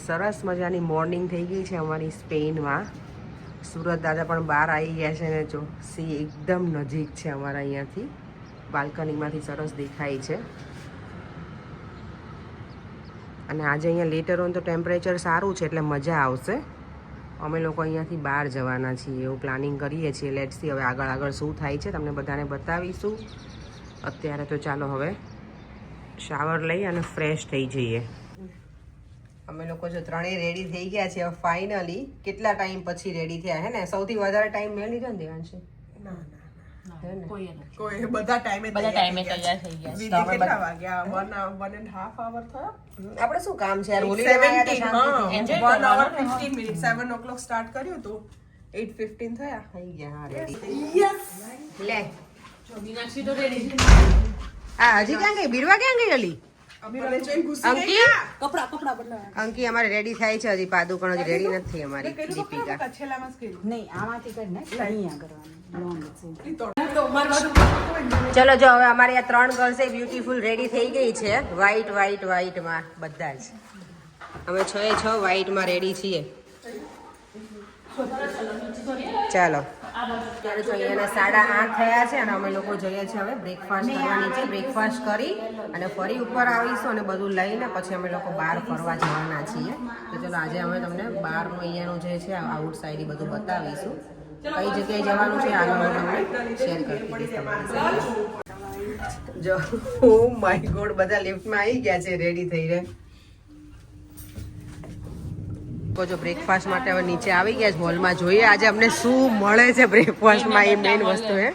સરસ મજાની મોર્નિંગ થઈ ગઈ છે અમારી સ્પેનમાં. સુરત દાદા પણ બહાર આવી ગયા છે ને જો સી એકદમ નજીક છે અમારા અહીંયાથી, બાલ્કનીમાંથી સરસ દેખાય છે. અને આજે અહીંયા લેટર ઓન તો ટેમ્પરેચર સારું છે એટલે મજા આવશે. અમે લોકો અહીંયાથી બહાર જવાના છીએ એવું પ્લાનિંગ કરીએ છીએ. લેટ્સ સી હવે આગળ શું થાય છે, તમને બધાને બતાવીશું. અત્યારે તો ચાલો હવે શાવર લઈ અને ફ્રેશ થઈ જઈએ. અમે લોકો જો ત્રણેય રેડી થઈ ગયા છે ફાઇનલી. કેટલા ટાઈમ પછી રેડી થયા હે ને? સૌથી વધારે ટાઈમ મેં લીધો ને દેવાંશી? કોઈ બધા ટાઈમે તૈયાર થઈ ગયા. કેટલા વાગ્યા? 1.5 hour થયો. આપણે શું કામ છે યાર? હોલિડે માં આયા હતા, 1 hour 15 minutes. 7 o'clock સ્ટાર્ટ કર્યું તો 8:15 થયા. થઈ ગયા રેડી. યસ લે જો મીનાક્ષી તો રેડી છે. આ હજી ક્યાં ગઈ? બીરવા ક્યાં ગઈ? ઓલી અંકી કપડા બદલાવા. અંકી અમારે રેડી થાય છે. હજી પાદુકણ હજી રેડી નથી થઈ અમારી. દીપિકા છેલ્લામાં સ્કેલ નહીં, આમાંથી કરીને અહીંયા કરવાનું. ચલો જો હવે અમારી આ 3 ગર્લ્સ બ્યુટીફુલ રેડી થઈ ગઈ છે. વ્હાઈટ માં બધા જ. અમે 6 વ્હાઈટમાં રેડી છીએ. ચાલો ત્યારે જો અહીંયાના 8:30 થયા છે અને અમે લોકો જઈએ છીએ હવે બ્રેકફાસ્ટ કરવા નીચે. બ્રેકફાસ્ટ કરી અને ફરી ઉપર આવીશું અને બધું લઈને પછી અમે લોકો બહાર ફરવા જવાના છીએ. તો ચલો આજે અમે તમને બહારનું અહીંયાનું જે છે આઉટ સાઈડ બધું બતાવીશું. કઈ જગ્યાએ જવાનું છે આગળ હું તમને શેર કરતી દઈશ તમારી સાથે. જો ઓ માય ગોડ, બધા લિફ્ટમાં આવી ગયા છે રેડી થઈને. જો બ્રેકફાસ્ટ માટે હવે નીચે આવી ગયા છે હોલમાં. જોઈએ આજે અમને શું મળે છે બ્રેકફાસ્ટમાં, એ મેઇન વસ્તુ હે.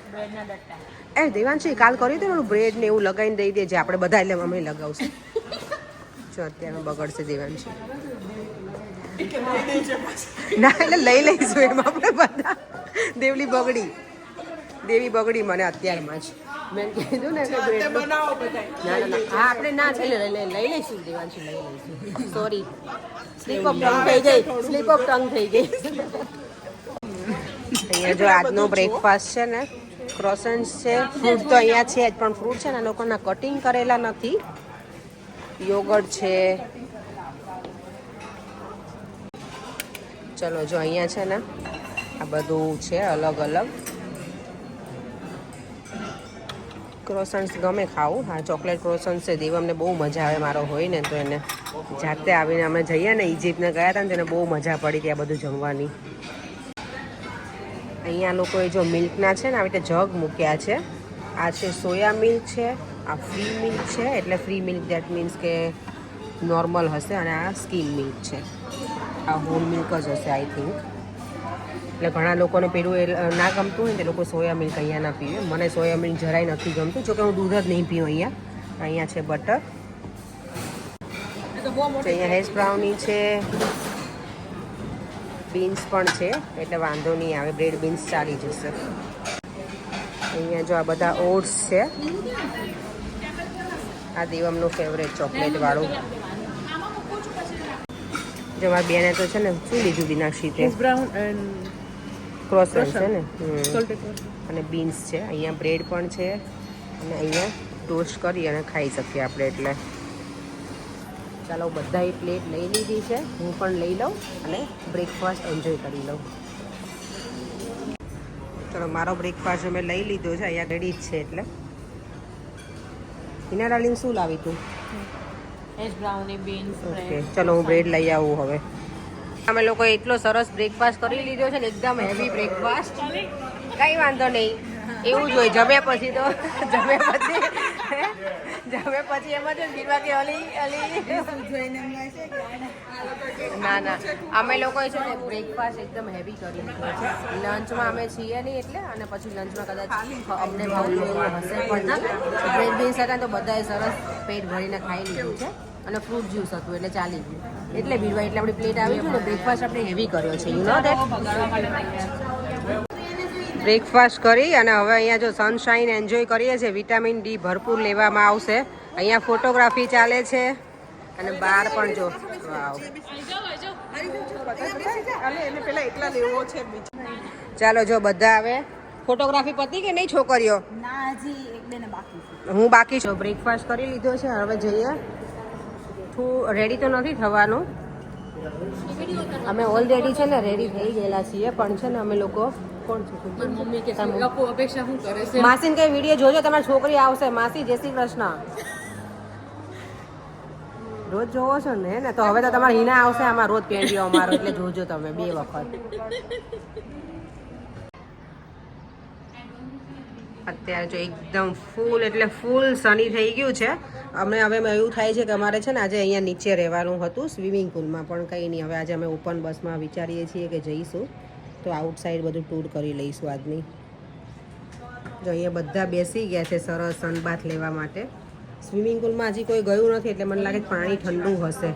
એ દેવાંશી કાલ કર્યું હતું બ્રેડ ને એવું લગાવીને દઈ દેજે આપણે બધા, એટલે અમે લગાવશું. જો અત્યારે બગડશે દેવાંશી. ના એટલે લઈ લઈશું એમાં આપણે બધા. દેવી બગડી મને અત્યારમાં જ. મેં કીધું ને કે બ્રેડ બનાવો બધા. ના હા આપણે ના છે લઈ લઈશું દેવાંશી, લઈ લઈશું. સોરી, સ્લીપ ઓફ ટંગ થઈ ગઈ. અહીંયા જો આજનો બ્રેકફાસ્ટ છે ને ક્રોસન્સ છે. ફ્રૂટ તો અહીંયા છે જ, પણ ફ્રૂટ છે ને લોકોના કટિંગ કરેલા નથી. યોગર્ટ છે. ચલો જો અહીંયા છે ને આ બધું છે અલગ અલગ. ક્રોસન્સ ગમે ખાવું. હા ચોકલેટ ક્રોસન્સ છે. દેવમને બહુ મજા આવે, મારો હોય ને તો એને જાતે આવીને અમે જઈએ ને ઇજિપ્તને ગયા હતા ને તેને બહુ મજા પડી હતી આ બધું જમવાની. અહીંયા લોકોએ જો મિલ્કના છે ને આવી રીતે જગ મૂક્યા છે. આ છે સોયા મિલ્ક છે, આ ફ્રી મિલ્ક છે. એટલે ફ્રી મિલ્ક દેટ મીન્સ કે નોર્મલ હશે. અને આ સ્કીમ મિલ્ક છે. આ હોમ મિલ્ક જ હશે આઈ થિંક. એટલે ઘણા લોકોને પેલું ના ગમતું હોય ને તે લોકો સોયા મિલ્ક અહીંયા ના પીવે. મને સોયા મિલ્ક જરાય નથી ગમતું, જોકે હું દૂધ જ નહીં પીવું અહીંયા. અહીંયા છે બટર. અહીંયા હેશ બ્રાઉની છે, બીન્સ પણ છે એટલે વાંધો નહીં આવે. બ્રેડ બીન્સ ચાલી જશે. અહીંયા જો આ બધા ઓટ્સ છે. આ દેવમનું ફેવરેટ ચોકલેટ વાળું. જો મારી બેને તો છે ને શું લીધું મીનાક્ષી? તે ક્રોસન્ટ છે ને. અને બીન્સ છે. અહીંયા બ્રેડ પણ છે અને અહીંયા ટોસ્ટ કરી અને ખાઈ શકીએ આપણે. એટલે ચાલો બધાએ પ્લેટ લઈ લીધી છે. હું પણ લઈ લઉં અને બ્રેકફાસ્ટ એન્જોય કરી લઉં. ચલો મારો બ્રેકફાસ્ટ અમે લઈ લીધો છે. અહીંયા રેડી જ છે. એટલે હિના ડાર્લિંગ શું લાવી તું? હેશ બ્રાઉની, બીન્સ, ઓકે ચલો હું બ્રેડ લઈ આવું હવે. અમે લોકો એટલો સરસ બ્રેકફાસ્ટ કરી લીધો છે ને, એકદમ હેવી બ્રેકફાસ્ટ. કંઈ વાંધો નહીં, એવું જ હોય. જમ્યા પછી તો જમ્યા પછી એમ જ ગીરવા કે અલી ના અમે લોકો છે ને બ્રેકફાસ્ટ એકદમ હેવી કરી લીધો છે. લંચમાં અમે છીએ નહીં એટલે, અને પછી લંચમાં કદાચ અમને ભાવતું એવું હશે પણ ના. બ્રેડ બીન્સ હતા તો બધાએ સરસ પેટ ભરીને ખાઈ લીધું છે. અને ફ્રૂટ જ્યુસ હતું એટલે ચાલી ગયું. એટલે બીરવા એટલે આપણી પ્લેટ આવી ગયું ને. બ્રેકફાસ્ટ આપણે હેવી કર્યો છે, યુ નો ધેટ. બ્રેકફાસ્ટ કરી અને હવે અહીંયા જો સનશાઇન એન્જોય કરીએ છીએ. વિટામિન ડી ભરપૂર લેવામાં આવશે. અહીંયા ફોટોગ્રાફી ચાલે છે અને બહાર પણ જો વાવ. ચાલો જો બધા હવે ફોટોગ્રાફી પતી કે નહીં છોકરીઓ? ના, હજી એક બે ને બાકી છે. હું બાકી છું. બ્રેકફાસ્ટ કરી લીધો છે. હવે જઈએ. રેડી તો નથી થવાનું અમે ઓલરેડી છે ને રેડી થઈ ગયેલા છીએ પણ છે ને અમે લોકો કોણ છે મમ્મી કે અપેક્ષા શું કરે છે માસીને કઈ વિડીયો જોજો તમારી છોકરી આવશે માસી જય શ્રી કૃષ્ણ રોજ જોવો છો ને તો હવે તો તમારે હિના આવશે આમાં રોજ પેન્ડિયો અમારો એટલે જોજો તમે 2 વખત અત્યારે જો એકદમ ફૂલ એટલે ફૂલ સની થઈ ગયું છે અમને હવે એવું થાય છે કે અમારે છે ને આજે અહીંયા નીચે રહેવાનું હતું સ્વિમિંગ પુલમાં પણ કંઈ નહીં હવે આજે અમે ઓપન બસમાં વિચારીએ છીએ કે જઈશું તો આઉટસાઇડ બધું ટૂર કરી લઈશું આજની જો અહીંયા બધા બેસી ગયા છે સરસ સનબાથ લેવા માટે સ્વિમિંગ પુલમાં હજી કોઈ ગયું નથી એટલે મને લાગે પાણી ઠંડુ હશે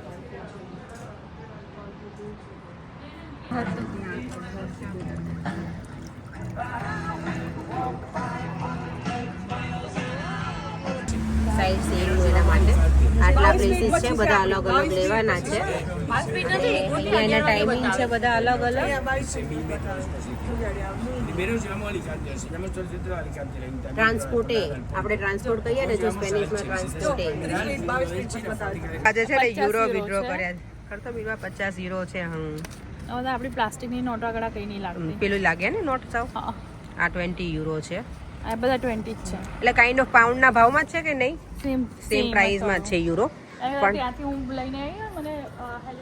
સાઈડ સીઈંગ એના માટે આટલા પ્લેસીસ છે બધા અલગ અલગ લેવાના છે અહીંયાના ટાઈમિંગ છે બધા અલગ અલગ ટ્રાન્સપોર્ટે આપણે ટ્રાન્સપોર્ટ કહીએ ને જો સ્પેનિશમાં ટ્રાન્સપોર્ટે આજે છે ને યુરો વિડ્રો કર્યા કરતો બીવા 50 યુરો છે આપણી પ્લાસ્ટિકની નોટ આગળ કઈ નહીં લાગતી પેલું લાગે ને નોટ સાવ આ 20 યુરો છે આ બધા 20 જ છે એટલે કાઇન્ડ ઓફ પાઉન્ડના ભાવમાં જ છે કે નહીં સેમ પ્રાઇસમાં જ છે યુરો પણ ત્યાંથી હું લઈને આવી મને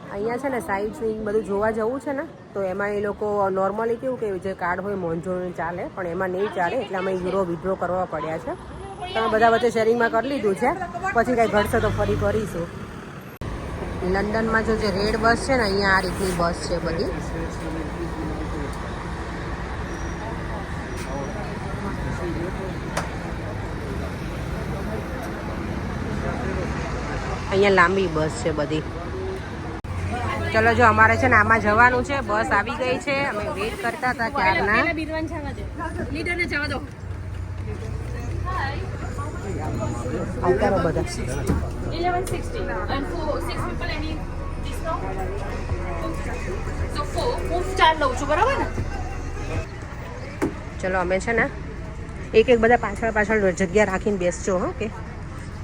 અહીંયા છે ને સાઈડ સીઈંગ બધું જોવા જવું છે ને તો એમાં એ લોકો નોર્મલી કેવું કે જે કાર્ડ હોય મોન્જોનું ચાલે પણ એમાં નહીં ચાલે એટલે અમે યુરો વિડ્રો કરવા પડ્યા છે તમે બધા વચ્ચે શેરિંગમાં કરી લીધું છે પછી કાંઈ ઘટશે તો ફરી કરીશું લંડનમાં જો જે રેડ બસ છે ને અહીંયા આ રીતની બસ છે બધી અહીંયા લાંબી બસ છે બધી ચલો જો અમારે છે ને આમાં જવાનું છે બસ આવી ગઈ છે અમે વેઇટ કરતા હતા ક્યારના આવતારો બધા 1160 and for 6 people any discount so 4 હું 4 લઉં છું બરાબર ને ચલો અમે છે ને એક બધા પાછળ જગ્યા રાખીને બેસજો હો કે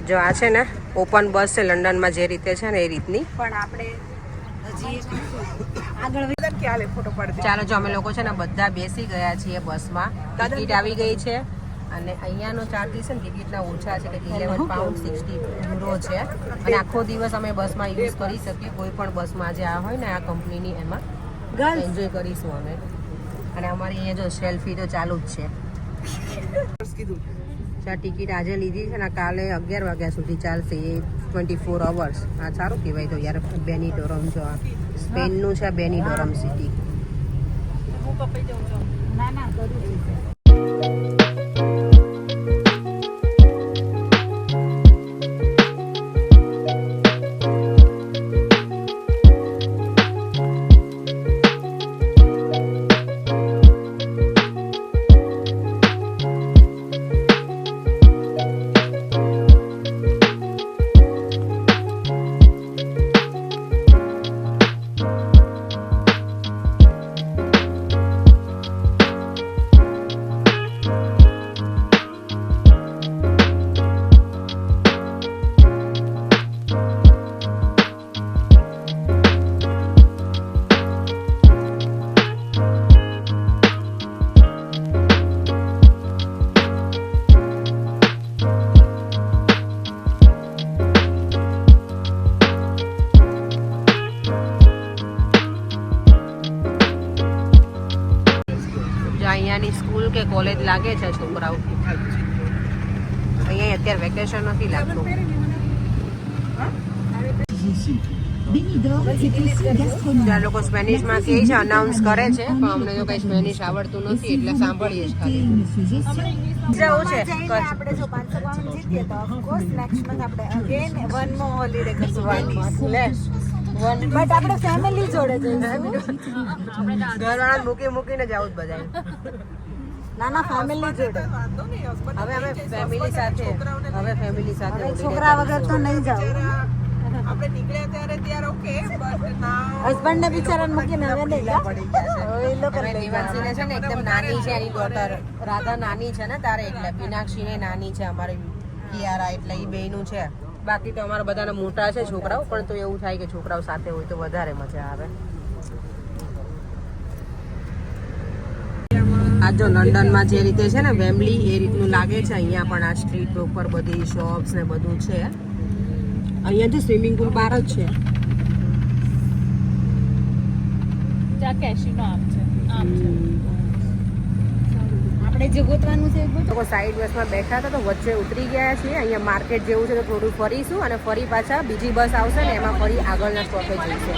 જો આ છે ને ઓપન બસ છે લંડનમાં જે રીતે છે ને એ રીતની પણ આપણે હજી ચાલો જો અમે લોકો છે ને બધા બેસી ગયા છીએ બસમાં ટિકિટ આવી ગઈ છે અને અહીંયાનો ચાર્જીસ છે ને ટિકિટના ઓછા છે કે 11 પાઉન્ડ 60 યુરો છે અને આખો દિવસ અમે બસમાં યુઝ કરી શકીએ કોઈ પણ બસમાં જે આ હોય ને આ કંપનીની એમાં એન્જોય કરીશું અમે અને અમારી અહીંયા જો સેલ્ફી તો ચાલુ જ છે ટિકિટ આજે લીધી છે ને કાલે 11 વાગ્યા સુધી ચાલશે એ 24 અવર્સ આ સારું કહેવાય તો યાર બેનીડોરમ જો આ સ્પેનનું છે બેનીડોરમ સિટી હું કપાઈ જાઉં છું ના ના કરું અહીંયાની સ્કૂલ કે કોલેજ લાગે છે છોકરાઓ અહીંયા અત્યારે વેકેશન નથી લાગતું જ્યાં લોકો સ્પેનિશમાં કહે છે અનાઉન્સ કરે છે પણ અમને જો કંઈ સ્પેનિશ આવડતું નથી એટલે સાંભળીએ જ ખાલી જવું છે આપણે જો 500 પાઉન્ડ જીતીએ તો ઓફકોર્સ નેક્સ્ટ મંથ આપણે અગેન વન મોર હોલિડે કરશું બટ આપણે ફેમિલી જોડે જઈશું ઘરવાળા મૂકીને જવું જ બધા નાના ફેમિલી જોડે હવે અમે ફેમિલી સાથે છોકરા વગર તો નહીં જાવ આપણે નીકળ્યા ત્યારે ઓકે બટ નાઉ હસબન્ડ ને બિચારાને મૂકીને હવે નહીં ગયા એ લોકો અને દિવાંશીને છે ને એકદમ નાની છે એની ડોટર રાધા નાની છે ને તારે એટલે મીનાક્ષીને નાની છે અમારી કિયારા એટલે એ બેયનું છે બાકી તો અમારા બધાના મોટા છે છોકરાઓ, પણ તો એવું થાય કે છોકરાઓ સાથે હોય તો વધારે મજા આવે. આ જો લંડનમાં જે રીતે છે ને વેમ્બલી એ રીતનું લાગે છે. અહીંયા પણ આ સ્ટ્રીટ ઉપર બધી શોપ્સ ને બધું છે. અહીંયા તો સ્વિમિંગ પુલ બહાર જ છે. ત્યાં કેશીનો આમ છે. આપણે જે ગોતવાનું છે એ ગોત. લોકો સાઈડ બસમાં બેઠા હતા તો વચ્ચે ઉતરી ગયા છીએ. અહીંયા માર્કેટ જેવું છે તો થોડું ફરીશું અને ફરી પાછા બીજી બસ આવશે ને એમાં ફરી આગળના સ્ટોપે જઈશું.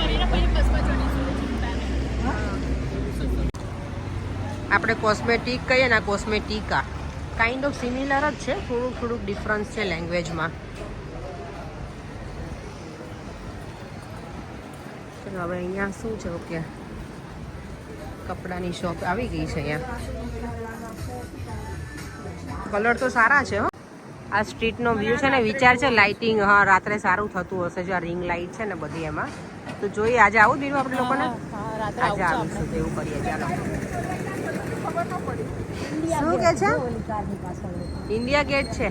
આપણે કોસ્મેટિક કહીએ ને કોસ્મેટિકા કાઇન્ડ ઓફ સિમિલર જ છે. થોડુંક ડિફરન્સ છે લેંગ્વેજમાં. ચલો હવે અહીંયા શું છે? ઓકે, કપડાની શોપ આવી ગઈ છે. અહીંયા કલર તો સારા છે હો. આ સ્ટ્રીટનો વ્યૂ છે ને, વિચાર છે લાઇટિંગ હા રાત્રે સારું થતું હશે. જો આ રિંગ લાઇટ છે ને બધી એમાં. તો જોઈએ આજે આવું દીધું આપણે લોકોને. આજે આવીશું તો એવું કરીએ. ચાલો. શું કે છે? ઇન્ડિયા ગેટ છે.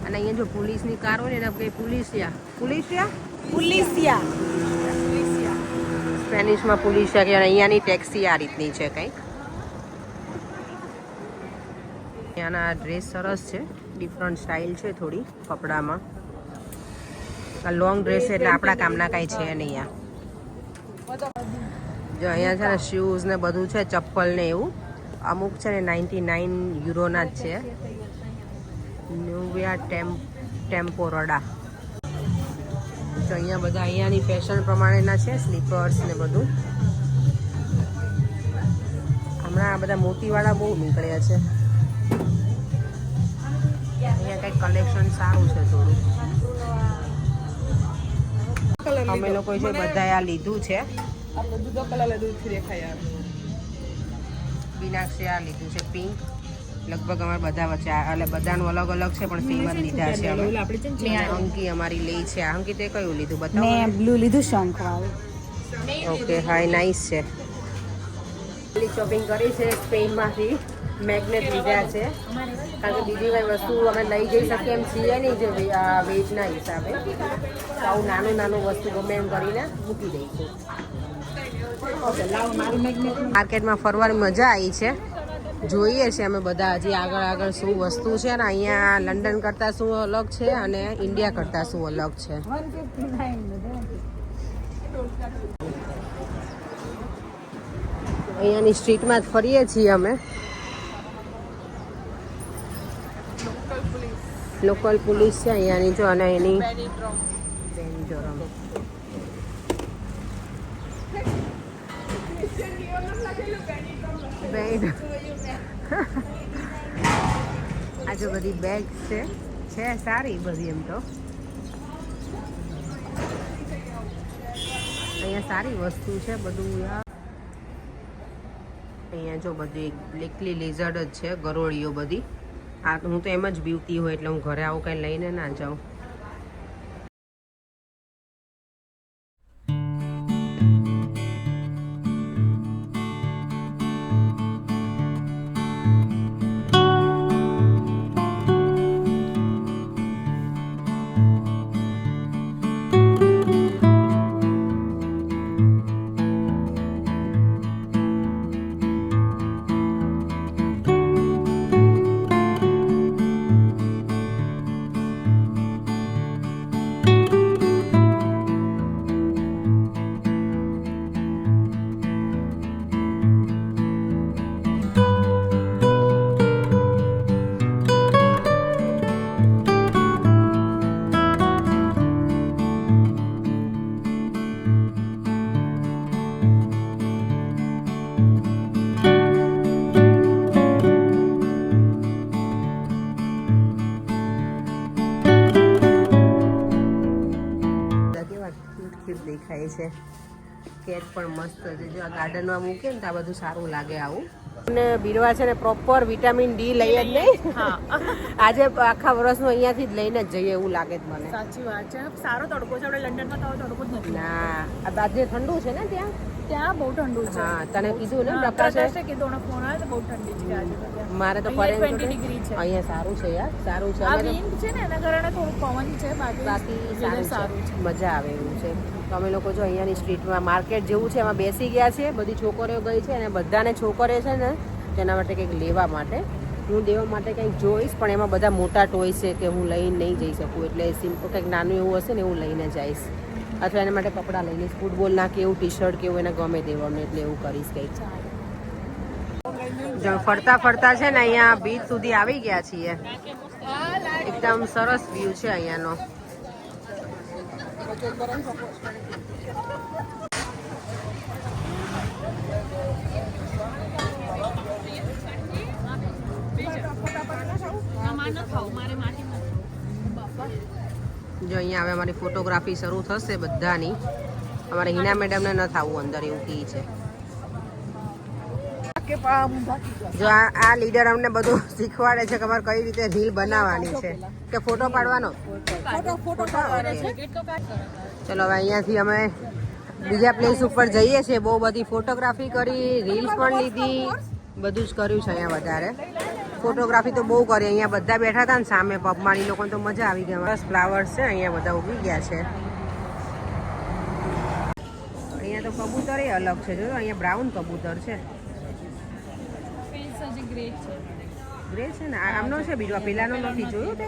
અને અહીંયા જો પોલીસની કાર હોય ને એને કઈ પુલિસિયા સ્પેનિશમાં પુલિસિયા કે અહીંયાની ટેક્સી આ રીતની છે કંઈક. અહીંયાના ડ્રેસ સરસ છે. ડિફરન્ટ સ્ટાઇલ છે થોડી કપડામાં. આ લોંગ ડ્રેસ એટલે આપણા કામના કાંઈ છે નહીં. જો અહીંયા છે ને શૂઝ ને બધું છે, ચપ્પલ ને એવું. અમુક છે ને 99 યુરોના જ છે. ન્યુવિયા ટેમ્પોરડા. તો અહીંયા બધા અહીંયાની ફેશન પ્રમાણેના છે, સ્લીપર્સ ને બધું. હમણાં આ બધા મોતીવાળા બહુ નીકળ્યા છે. અહીંયા કંઈક કલેક્શન સારું છે થોડું. અમે લોકો છે બધાએ આ લીધું છે. આપણે જુદો કલર લીધું દેખાય યાર. મીનાક્ષી આ લીધું છે પિંક. લગભગ અમારા બધા વચ્ચે એટલે બધાનું અલગ અલગ છે પણ સેમ જ લીધા છે અમે. અંકી અમારી લઈ છે. અંકી તે કયું લીધું બતાવો. મેં બ્લુ લીધું શંખ વાળું. ઓકે હાય નાઇસ છે. શોપિંગ કરી છે સ્પેનમાંથી. મેગ્નેટ લીધા છે કારણ કે બીજી કઈ વસ્તુ અમે લઈ જઈ શકીએ એમ છીએ નહીં જે વેજના હિસાબે. તો આવું નાનું વસ્તુ ગમે એમ કરીને મૂકી દઈશું. માર્કેટમાં ફરવાની મજા આવી છે. જોઈએ છે અમે બધા હજી આગળ શું વસ્તુ છે ને અહીંયા લંડન કરતાં શું અલગ છે અને ઇન્ડિયા કરતાં શું અલગ છે. 159 અહીંયાની સ્ટ્રીટમાં જ ફરીએ છીએ અમે. લોકલ પોલીસ છે અહીંયાની જો. અને એની આ જો બધી બેગ છે સારી બધી. એમ તો અહીંયા સારી વસ્તુ છે બધું. અહીંયા જો બધી બ્લેકલી લેઝર્ડ જ છે, ગરોળીઓ બધી. આ હું તો એમ જ બીવતી હોય એટલે હું ઘરે આવું કંઈ લઈને ના જાઉં. દેખાય છે. કેટ પણ મસ્ત છે. જો આ ગાર્ડનમાં મૂકે ને તો આ બધું સારું લાગે આવું. અને બીરવા છે ને પ્રોપર વિટામિન ડી લઈએ જ નહીં. હા આજે આખા વર્ષનું અહીંયાથી જ લઈને જ જઈએ એવું લાગે છે મને. સાચી વાત છે. સારો તડકો છે. આપણે લંડનમાં તો આવો તડકો જ નથી. ના આજે ઠંડુ છે ને ત્યાં. ત્યાં બહુ ઠંડુ છે. હા તને કીધું ને હા, પ્રકાશે પ્રકાશે કીધું ને ફોન આવ્યો તો બહુ ઠંડી છે આજે તો ત્યાં. મારે તો અહીંયા ફરેન 20 ડિગ્રી છે. અહીંયા સારું છે યાર સારું છે. આ અમે તો વિન્ડ છે ને એના કારણે થોડું પવન છે બાકી બાકી weather સારું છે છે. મજા આવે એવું છે. તો અમે લોકો જો અહીંયાની સ્ટ્રીટમાં માર્કેટ જેવું છે એમાં બેસી ગયા છે. બધી છોકરીઓ ગઈ છે અને બધાને છોકરીઓ છે ને તેના માટે કંઈક લેવા માટે હું દેવા માટે કંઈક જોઈશ પણ એમાં બધા મોટા ટોય છે કે હું લઈને નહીં જઈ શકું એટલે સિમ્પલ કંઈક નાનું એવું હશે ને એવું લઈને જઈશ અથવા એના માટે કપડાં લઈ લઈશ ફૂટબોલના કે એવું ટી શર્ટ કે એવું એને ગમે દેવાનું એટલે એવું કરીશ કંઈક. જો ફરતા ફરતા છે ને અહીંયા બીચ સુધી આવી ગયા છીએ. એકદમ સરસ વ્યૂ છે અહીંયાનો. જો અહીંયા હવે અમારી ફોટોગ્રાફી શરૂ થશે બધાની. અમારે હિના મેડમને ન થવું અંદર એવું કહે છે. જો આ લીડર અમને બધું શીખવાડે છે કે અમારે કઈ રીતે રીલ બનાવવાની છે કે ફોટો પાડવાનો. ચલો હવે અહીંયાથી અમે બીજા પ્લેસ ઉપર જઈએ છીએ. બહુ બધી ફોટોગ્રાફી કરી રીલ્સ પણ લીધી બધું જ કર્યું છે અહીંયા વધારે. ફોટોગ્રાફી તો બહુ કરી. અહીંયા બધા બેઠા હતા ને સામે પબમાં એ લોકોને તો મજા આવી ગઈ. બસ ફ્લાવર્સ છે અહીંયા બધા ઉગી ગયા છે. અહીંયા તો કબૂતર એ અલગ છે. જો અહીંયા બ્રાઉન કબૂતર છે. ગ્રે છે ને આમનો છે બીજો પેલાનો નથી જોયું તે.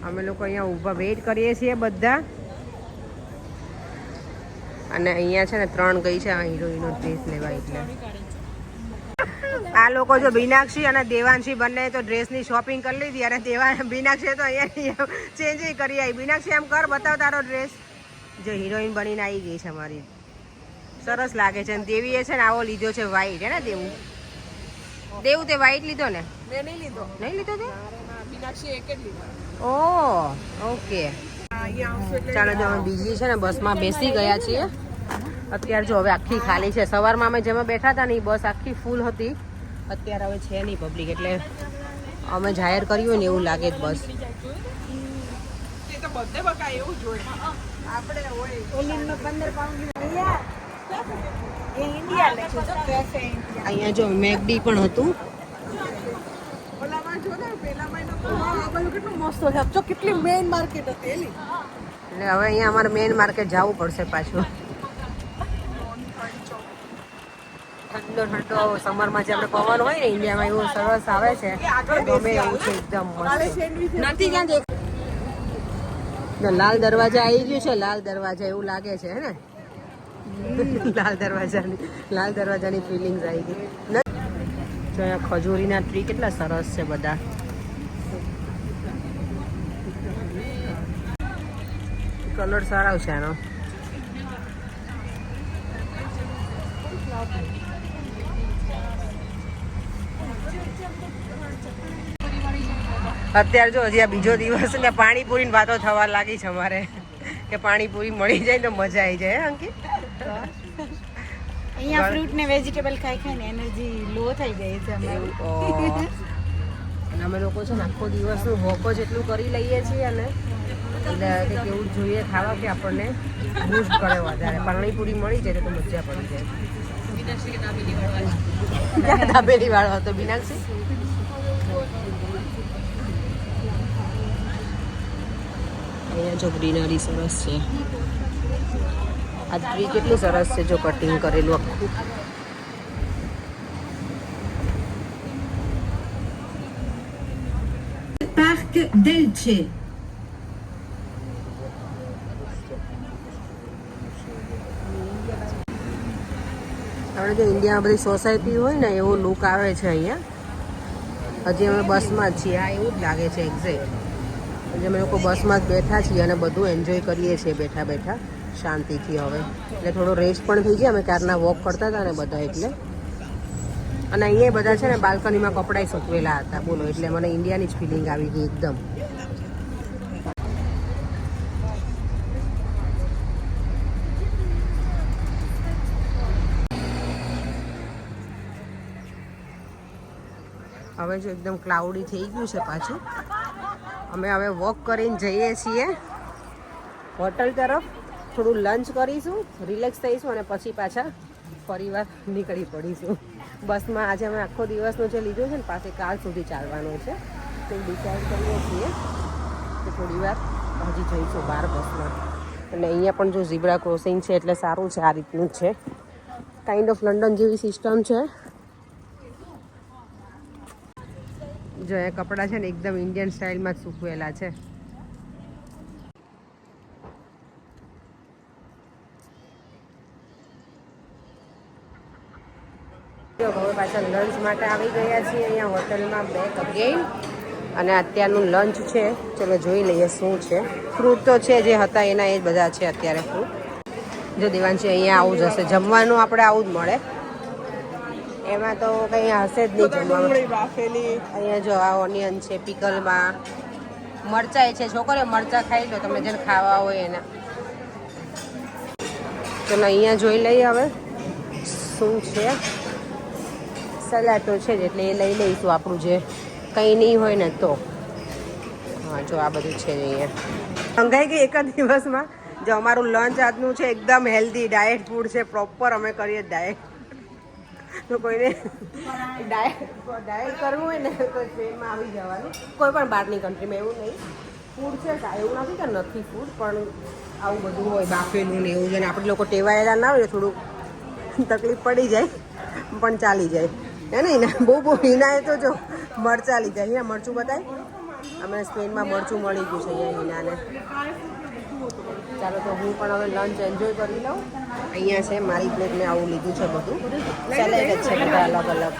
અમે લોકો અહીંયા ઊભા વેઇટ કરીએ છીએ બધા. અને અહીંયા છે ને 3 ગઈ છે આ હિરોઈનો ડ્રેસ લેવા એટલે. આ લોકો જો બીનાક્ષી અને દેવાંશી બંને તો ડ્રેસની શોપિંગ કરી લીધી અને બીનાક્ષી તો અહીંયા ચેન્જ કરી આવી. બીનાક્ષી એમ કર બતાવ તારો ડ્રેસ. જો હિરોઈન બનીને આવી ગઈ છે અમારી. સરસ લાગે છે. અને દેવીએ છે ને આવો લીધો છે વ્હાઈટ હે ને દેવું. દેવું તે વ્હાઈટ લીધો ને? મેં નહીં લીધો. નહીં લીધો તે? મીનાક્ષી એક જ લીધો. ઓહ ઓકે અહીંયા આવશે એટલે ચાલો જો અમે બીજી છે ને બસમાં બેસી ગયા છીએ. અત્યારે જો હવે આખી ખાલી છે. સવારમાં અમે જેમાં બેઠા હતા ને એ બસ આખી ફૂલ હતી. અત્યારે હવે છે નહીં પબ્લિક એટલે અમે જાહેર કર્યું હોય ને એવું લાગે જ બસ. તે તો બધે બકા એવું જ હોય. આપણે હોય ઓલિવનો 15 પાઉન્ડ એ ઇન્ડિયા લખ્યું છે કેફે ઇન્ડિયા. અહીંયા જો મેકડી પણ હતું. ઓલામાં જો ને પેલામાં એનો આ બધું કેટલું મસ્ત છે. જો કેટલી મેઇન માર્કેટ હતી એલી. એટલે હવે અહીંયા અમારે મેઇન માર્કેટ જવું પડશે પાછું. ઠંડો ઠંડો સમરમાં જે આપણે પવન હોય ને ઇન્ડિયામાં એવું સરસ આવે છે. ગમે એવું છે એકદમ મસ્ત. નથી ક્યાં દેખ લાલ દરવાજા આવી ગયું છે. લાલ દરવાજા એવું લાગે છે હે ને. લાલ દરવાજાની ફિલિંગ્સ આવી ગઈ. જો અહીંયા ખજૂરીના ટ્રી કેટલા સરસ છે બધા. કલર સારા છે આનો. અત્યારે જો હજી આ બીજો દિવસ ને પાણીપુરીની વાતો થવા લાગી છે અમારે કે પાણીપુરી મળી જાય તો મજા આવી જાય. અંકિત અહીંયા ફ્રૂટ ને વેજીટેબલ ખાઈ ખાઈને એનર્જી લો થઈ ગઈ છે અમારી. અને અમે લોકો છે ને આખો દિવસનું વોક જ એટલું કરી લઈએ છીએ અને એટલે કંઈક એવું જોઈએ ખાવા કે આપણને બૂસ્ટ કરે વધારે. પાણીપુરી મળી જાય તો મજા પડી જાય. દાબેલી વાળો હતો બીનાક્ષી. અહીંયા જો ગ્રીનરી સરસ છે. આ ટ્રી કેટલું સરસ છે જો કટિંગ કરેલું આખું. Parc d'Elche. આપણે જે ઇન્ડિયામાં બધી સોસાયટી હોય ને એવો લુક આવે છે અહીંયા. હજી અમે બસમાં જ છીએ. આ એવું જ લાગે છે એક્ઝેક્ટ. અમે લોકો બસમાં જ બેઠા છીએ અને બધું એન્જોય કરીએ છીએ બેઠા બેઠા શાંતિથી. હવે એટલે થોડો રેસ્ટ પણ થઈ જાય. અમે કારના વોક કરતા હતા ને બધા એટલે. અને અહીંયા બધા છે ને બાલ્કનીમાં કપડાં સૂકવેલા હતા બોલો. એટલે મને ઇન્ડિયાની જ ફિલિંગ આવી ગઈ એકદમ. હવે જો એકદમ ક્લાઉડી થઈ ગયું છે પાછું. અમે હવે વોક કરીને જઈએ છીએ હોટલ તરફ. થોડું લંચ કરીશું, રિલેક્સ થઈશું અને પછી પાછા ફરીવાર નીકળી પડીશું બસમાં. આજે અમે આખો દિવસનો જે લીધો છે ને પાસે કાલ સુધી ચાલવાનો છે, તો ડિસાઈડ કરીએ છીએ કે થોડી વાર હજી જઈશું બહાર બસમાં. અને અહીંયા પણ જો ઝીબ્રા ક્રોસિંગ છે એટલે સારું છે, આ રીતનું જ છે, કાઇન્ડ ઓફ લંડન જેવી સિસ્ટમ છે. જો એ કપડાં છે ને એકદમ ઇન્ડિયન સ્ટાઇલમાં જ સૂકવેલા છે. હવે પાછા લંચ માટે આવી ગયા છીએ અહીંયા હોટલમાં બેક અગેન. અને અત્યારનું લંચ છે, ચલો જોઈ લઈએ શું છે. ફ્રૂટ તો છે જે હતા એના એ જ બધા છે અત્યારે ફ્રૂટ. જો દેવાંશી અહીંયા આવું જ હશે, જમવાનું આપણે આવું જ મળે, એમાં તો કંઈ હશે જ નહીં જમવાનું. અહીંયા જો આ ઓનિયન છે પિકલમાં, મરચાં છે, છોકરીઓ મરચાં ખાઈ લો તમે જેને ખાવા હોય એના. ચલો અહીંયા જોઈ લઈએ હવે શું છે. સલાડ તો છે જ એટલે એ લઈ લઈશું આપણું, જે કંઈ નહીં હોય ને તો. હા જો આ બધું છે અહીંયા. મંગાઈ ગઈ એક જ દિવસમાં. જો અમારું લંચ આજનું છે એકદમ હેલ્ધી ડાયટ ફૂડ છે, પ્રોપર અમે કરીએ ડાયટ. તો કોઈને ડાયટ કરવું હોય ને તો ટ્રેનમાં આવી જવાનું, કોઈ પણ બહારની કન્ટ્રીમાં. એવું નહીં, ફૂડ છે એવું નથી કે નથી ફૂડ, પણ આવું બધું હોય બાફેલું ને એવું છે. ને આપણે લોકો ટેવાયેલા ના હોય થોડુંક તકલીફ પડી જાય, પણ ચાલી જાય હે ને. બહુ હિનાએ તો જો મરચાં લીધા. અહીંયા મરચું બતાય, અમે સ્પેનમાં મરચું મળી ગયું છે અહીંયા હિનાને. ચાલો તો હું પણ હવે લંચ એન્જોય કરી લઉં. અહીંયા છે મારી પ્લેટ, મેં આવું લીધું છે બધું, સેલેડ જ છે બધા અલગ અલગ.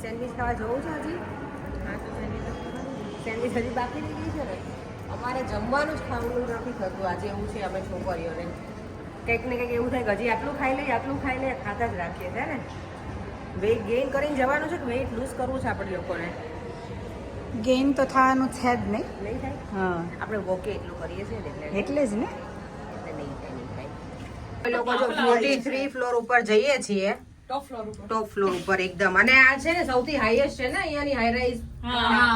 સેન્ડવિચ ખાવા જવું છે હજી? સેન્ડવિચ હજી બાકી રહી ગઈ છે ને. અમારે જમવાનું જ ખાવાનું નથી થતું આજે, એવું છે અમે છોકરીઓને. કંઈક ને કંઈક એવું થાય કે હજી આટલું ખાઈ લઈએ ખાતા જ રાખીએ છે ને. વેઇટ ગેઇન કરીને જવાનું છે કે વેઇટ લૂઝ કરવું છે આપણે લોકોને? ગેઇન તો થવાનું છે જ નહીં. નહીં થાય. હા આપણે વોકે એટલું કરીએ છીએ ને એટલે જ ને. નહીં થાય. અમે લોકો જો 43 ફ્લોર ઉપર જઈએ છીએ, ટોપ ફ્લોર ઉપર એકદમ. અને આ છે ને સૌથી હાઈએસ્ટ છે ને અહીંયાની હાઈ રાઈઝ.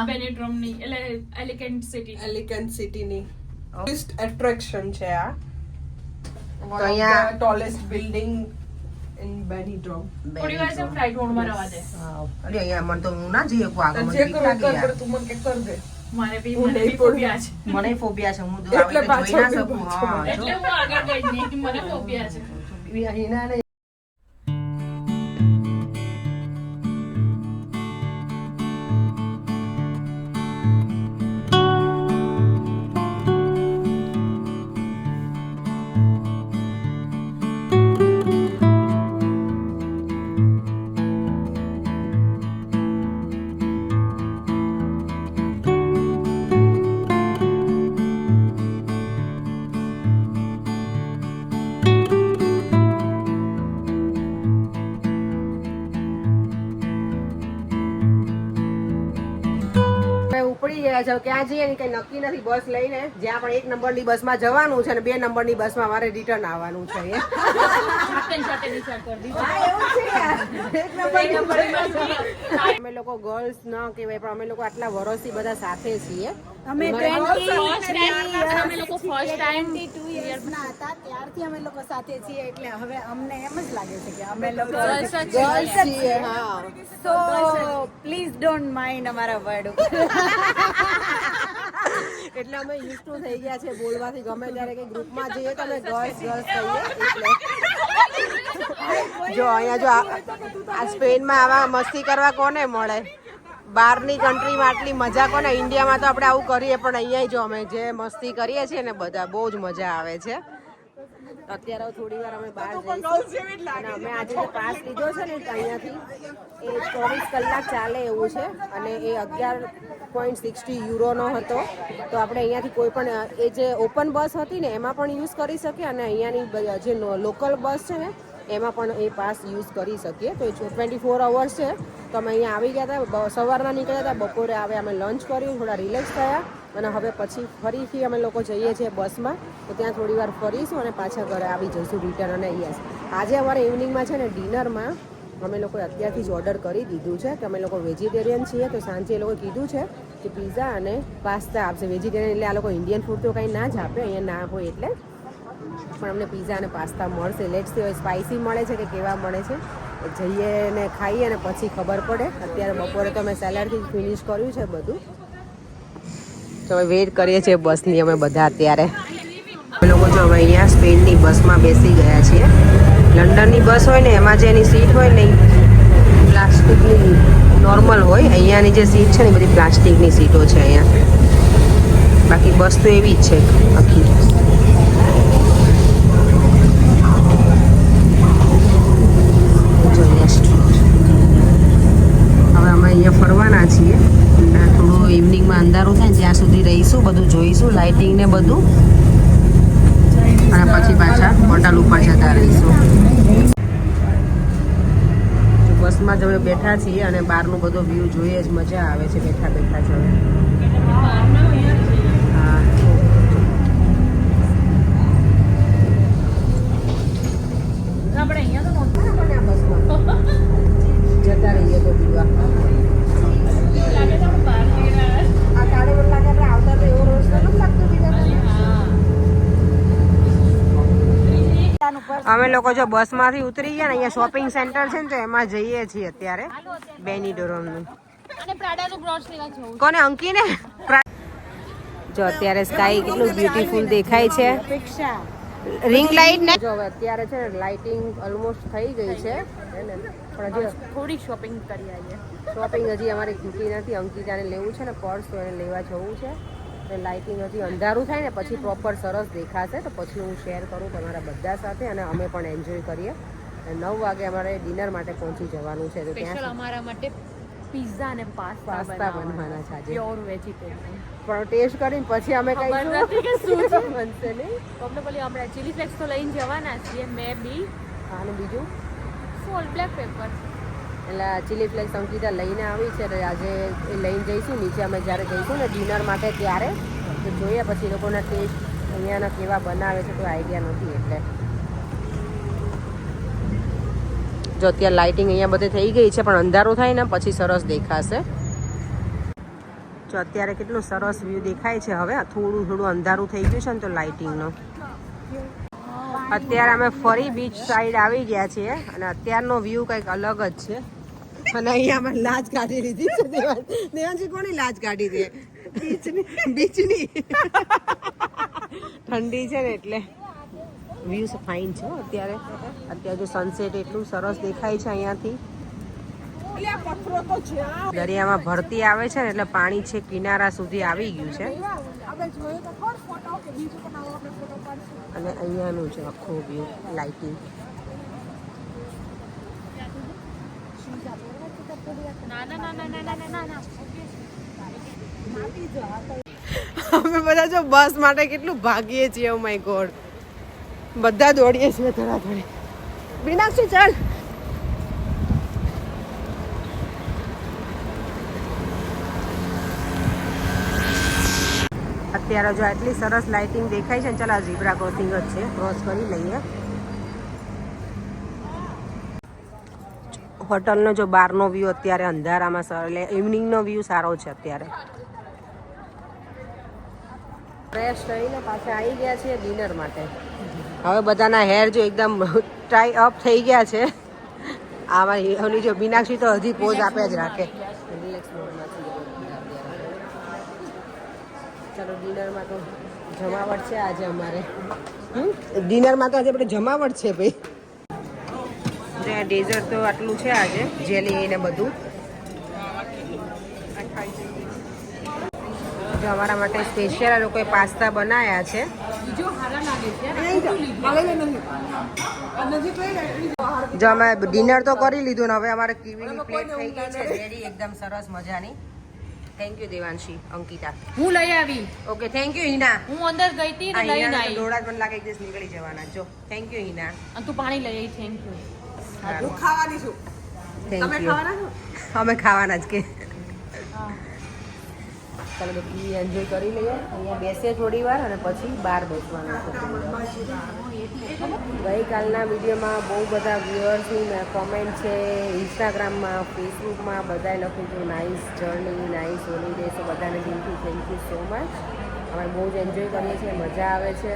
બેનેડ્રોમ ની એટલે એલિગન્ટ સિટી ની ટુરિસ્ટ એટ્રેક્શન છે આ. તો અહીંયા ટોલેસ્ટ બિલ્ડિંગ ઇન બેનીડ્રોમ. થોડી વાર જેમ ફ્લાઇટ મોડમાં રહેવા દે. અરે અહીંયા મને તો હું ના જઈ શકું આગળ, મને જે બીક કર લાગે યાર. તું મને કે કર દે. મને બી ફોબિયા છે. મને ફોબિયા છે, હું એટલે આવી રીતે જોઈ ના પાછળ શકું. હા એટલે હું આગળ ગઈ નહીં, મને ફોબિયા છે. હિનાને ઉપડી ગયા છે. ક્યાં જઈએ ને કઈ નક્કી નથી. બસ લઈને જ્યાં પણ 1 નંબરની બસમાં જવાનું છે અને 2 નંબરની બસમાં મારે રિટર્ન આવવાનું છે. અમે લોકો ગર્લ્સ ન કહેવાય પણ અમે લોકો આટલા વર્ષથી બધા સાથે છીએ. અમે અમે લોકો ફર્સ્ટ ટાઈમ 22 યર્સના હતા ત્યારથી અમે લોકો સાથે છીએ, એટલે હવે અમને એમ જ લાગે છે કે અમે લોકો ગર્લ્સ છીએ. હા, સો પ્લીઝ ડોન્ટ માઇન્ડ અમારા વર્ડ. એટલે અમે યુઝ ટુ થઈ ગયા છે બોલવાથી. ગમે ત્યારે કે ગ્રુપમાં જઈએ તો અમે ગર્લ્સ કહીએ. એટલે જો અહીંયા જો આ સ્પેનમાં આવા મસ્તી કરવા કોને મળે? બહારની કન્ટ્રીમાં આટલી મજા કોને? ઇન્ડિયામાં તો આપણે આવું કરીએ, પણ અહીંયા જો અમે જે મસ્તી કરીએ છીએ ને બધા, બહુ જ મજા આવે છે. અત્યારે થોડી વાર અમે બહાર જઈશું અને અમે આજે જે પાસ લીધો છે ને અહીંયાથી એ 24 કલાક ચાલે એવું છે અને એ 11.60 યુરોનો હતો. તો આપણે અહીંયાથી કોઈ પણ એ જે ઓપન બસ હતી ને એમાં પણ યુઝ કરી શકીએ અને અહીંયાની જે લોકલ બસ છે ને એમાં પણ એ પાસ યુઝ કરી શકીએ. તો એ 24 અવર્સ છે. તો અમે અહીંયા આવી ગયા હતા, સવારના નીકળ્યા હતા, બપોરે આવે અમે લંચ કર્યું, થોડા રિલેક્સ થયા અને હવે પછી ફરીથી અમે લોકો જઈએ છીએ બસમાં, તો ત્યાં થોડી વાર ફરીશું અને પાછા ઘરે આવી જઈશું રિટર્ન. અને યસ, આજે અમારે ઇવનિંગમાં છે ને ડિનરમાં અમે લોકોએ અત્યારથી જ ઓર્ડર કરી દીધું છે કે અમે લોકો વેજીટેરિયન છીએ, તો સાંજે એ લોકોએ કીધું છે કે પીઝા અને પાસ્તા આપશે. વેજીટેરિયન એટલે આ લોકો ઇન્ડિયન ફૂડ તો કંઈ ના જ આપે, અહીંયા ના હોય એટલે, પણ અમને પીઝા અને પાસ્તા મળશે. લેટ્સ સી હવે સ્પાઇસી મળે છે કે કેવા મળે છે, જઈએ ને ખાઈએ અને પછી ખબર પડે. અત્યારે બપોરે તો અમે સેલેડથી જ ફિનિશ કર્યું છે બધું. તો હવે વેઇટ કરીએ છીએ બસની અમે બધા. અત્યારે અમે લોકો જો હવે અહીંયા સ્પેનની બસમાં બેસી ગયા છીએ. લંડનની બસ હોય ને એમાં જે એની સીટ હોય ને પ્લાસ્ટિકની નોર્મલ હોય, અહીંયાની જે સીટ છે ને બધી પ્લાસ્ટિકની સીટો છે અહીંયા. બાકી બસ તો એવી જ છે આખી. હવે અમે અહીંયા ફરવાના છીએ. થોડું ઇવનિંગમાં અંધારું થાય ને ત્યાં સુધી રહીશું, બધું જોઈશું, લાઇટિંગ ને બધું, અને પછી પાછા હોટલ ઉપર જતા રહીશું. બસમાં જ હવે બેઠા છીએ અને બહારનું બધો વ્યૂ જોઈએ જ મજા આવે છે બેઠા બેઠા જ. હવે હા, આપણે અહીંયા તો બસમાં જતા રહીએ તો દીવા. લાગે તો બહાર જઈ રહ્યા. આ કાળે મને લાગે આપણે આવતા તો એવો રોજ નથી લાગતો દીવા. અમે લોકો જો બસમાંથી ઉતરી ગયા ને અહીંયા શોપિંગ સેન્ટર છે ને તો એમાં જઈએ છીએ અત્યારે બેનીડોરમનું. અને પ્રાડાનું બ્રોચ લેવા જવું. કોને? અંકીને. જો અત્યારે સ્કાય કેટલું બ્યુટીફુલ દેખાય છે. રિંગ લાઇટ ને જો હવે અત્યારે છે ને લાઇટિંગ ઓલમોસ્ટ થઈ ગઈ છે, પણ હજી થોડી શોપિંગ કરી આવીએ. શોપિંગ હજી અમારી ખૂટી નથી. અંકિતાને લેવું છે ને પર્સ, તો એને લેવા જવું છે. અને લાઇટિંગ હજી અંધારું થાય ને પછી પ્રોપર સરસ દેખાશે, તો પછી હું શેર કરું તમારા બધા સાથે અને અમે પણ એન્જોય કરીએ. 9 વાગે અમારે ડિનર માટે પહોંચી જવાનું છે, તો સ્પેશિયલ ત્યાં અમારા માટે પિઝા અને પાસ્તા બનવાના છે આજે. Pure vegetarian. પણ ટેસ્ટ કરીને પછી અમે ખબર નથી કે શું છે. બનશે નહીં. પ્રોબ્લેમલી આપણે ચીલી ફ્લેક્સ તો લઈને જવાના છીએ, મે બી આનું બીજું સોલ્ટ બ્લેક પેપર. એટલે ચીલી ફ્લેક્સ અંકિતા લઈને આવી છે, એટલે આજે એ લઈને જઈશું નીચે. અમે જ્યારે જઈશું ને ડિનર માટે ત્યારે તો જોઈએ પછી લોકોના ટેસ્ટ અહીંયાના કેવા બનાવે છે, કોઈ આઈડિયા નથી. એટલે જો અત્યારે લાઇટિંગ અહીંયા બધે થઈ ગઈ છે, પણ અંધારું થાય ને પછી સરસ દેખાશે. જો અત્યારે કેટલું સરસ વ્યૂ દેખાય છે. હવે થોડું અંધારું થઈ ગયું છે ને તો લાઇટિંગનો. અત્યારે અમે ફરી બીચ સાઈડ આવી ગયા છીએ અને અત્યારનો વ્યૂ કંઈક અલગ જ છે. અને અહીંયા અમે લાજ કાઢી લીધી છે. દેવાંશી કોની લાજ કાઢી દે? બીચની. ઠંડી છે ને એટલે વ્યૂ ફાઇન છે અત્યારે. અત્યારે જો સનસેટ એટલું સરસ દેખાય છે અહીંયાથી. દરિયામાં ભરતી આવે છે ને એટલે પાણી છે કિનારા સુધી આવી ગયું છે. અને અહીંયાનું છે આખું વ્યૂ લાઇટિંગ. અમે બધા જો બસ માટે કેટલું ભાગીએ છીએ. ઓ માય ગોડ, બધા દોડીએ છીએ થોડા થોડી. મીનાક્ષી ચાલ. અત્યારે જો આટલી સરસ લાઇટિંગ દેખાય છે ને, ચાલ આ ઝીબ્રા ક્રોસિંગ જ છે, ક્રોસ કરી લઈએ. હોટલનો જો બહારનો વ્યૂ અત્યારે અંધારામાં એટલે ઇવનિંગનો વ્યૂ સારો છે. અત્યારે ફ્રેશ થઈને પાછા આવી ગયા છીએ ડિનર માટે. હવે બધાના હેર જો એકદમ ટાઈ અપ થઈ ગયા છે. આમાં જો મીનાક્ષી તો હજી પોઝ આપ્યા જ રાખે. રિલેક્સ મોડમાં છીએ. ચાલો ડિનરમાં તો જમાવટ છે આજે અમારે. ડિનરમાં તો આજે આપણે જમાવટ છે ભાઈ. ડેઝર્ટ તો આટલું છે આજે, જેલી ને બધું. જો અમારા માટે સ્પેશિયલ આ લોકોએ પાસ્તા બનાવ્યા છે. જો અમે ડિનર તો કરી લીધું ને હવે અમારે કીવીની પ્લેટ થઈ ગઈ છે રેડી એકદમ સરસ મજાની. Thank you Devanshi, Ankita. હું લઈ આવી. Okay thank you Hina. હું અંદર ગઈ હતી ને લઈને આવી. દોડા જ મને લાગે એક દિવસ નીકળી જવાના. જો થેન્ક યુ હિના. અને તું પાણી લઈ આવી. Thank you. હું ખાવાની છું. થેન્ક તમે યુ. ખાવાના છો? અમે ખાવાના જ કે. ચાલો બધી એન્જોય કરી લઈએ. અહીંયા બેસીએ થોડી વાર અને પછી બહાર બેસવાનું છે. ગઈકાલના વિડીયોમાં બહુ બધા વ્યુઅર્સની કમેન્ટ છે, ઇન્સ્ટાગ્રામમાં, ફેસબુકમાં બધાએ લખ્યું હતું નાઇસ જર્ની, નાઇસ હોલિડે. તો બધાને દિલથી થેન્ક યુ સો મચ. અમે બહુ જ એન્જોય કરીએ છીએ, મજા આવે છે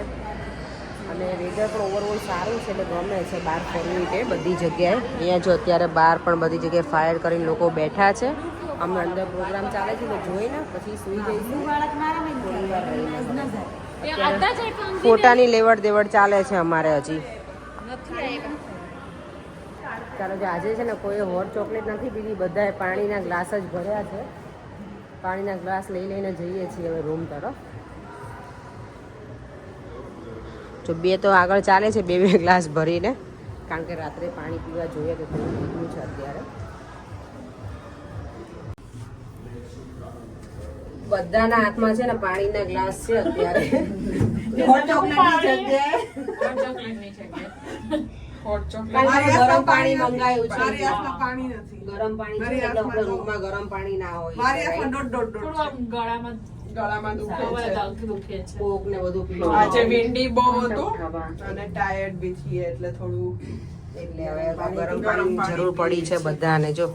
અને વેધર પણ ઓવરઓલ સારું છે એટલે ગમે છે બહાર ફરવું છે બધી જગ્યાએ. અહીંયા જો અત્યારે બહાર પણ બધી જગ્યાએ ફાયર કરીને લોકો બેઠા છે. અમે અંદર પ્રોગ્રામ ચાલે છે તો જોઈને પછી સૂઈ જઈશું. થોડી વાર રહીને ફોટાની લેવડ દેવડ ચાલે છે અમારે હજી. ચાલો જો આજે છે ને કોઈ હોટ ચોકલેટ નથી પીધી, બધાએ પાણીના ગ્લાસ જ ભર્યા છે. પાણીના ગ્લાસ લઈને જઈએ છીએ હવે રૂમ તરફ. જો બે તો આગળ ચાલે છે, બે ગ્લાસ ભરીને, કારણ કે રાત્રે પાણી પીવા જોઈએ તો થોડું પીવું છે અત્યારે. બધાના હાથમાં છે ને પાણીના ગ્લાસ છે અત્યારે. ગરમ પાણી મંગાયું છે. મારી હાથમાં પાણી નથી. ગરમ પાણી છે એટલે આપણે રૂમમાં ગરમ પાણી ના હોય. મારી હાથમાં દોઢ થોડું આમ ગળામાં ગળામાં દુખે છે. દુખે છે. કોક ને બધું પીવું. આજે વિન્ડી બહુ હતું અને ટાયર્ડ બી છીએ એટલે થોડું એટલે હવે ગરમ પાણીની જરૂર પડી છે બધાને. જો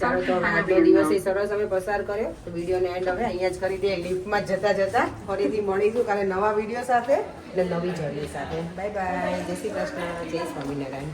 ચાલો તો આજનો દિવસ એ સરસ અમે પસાર કર્યો. તો વિડીયોનો એન્ડ હવે અહીંયા જ કરી દઈએ. લિફ્ટમાં જતા જતા ફરીથી મળીશું કાલે નવા વિડીયો સાથે અને નવી જર્ની સાથે. Bye bye. જય શ્રી કૃષ્ણ, જય સ્વામિનારાયણ.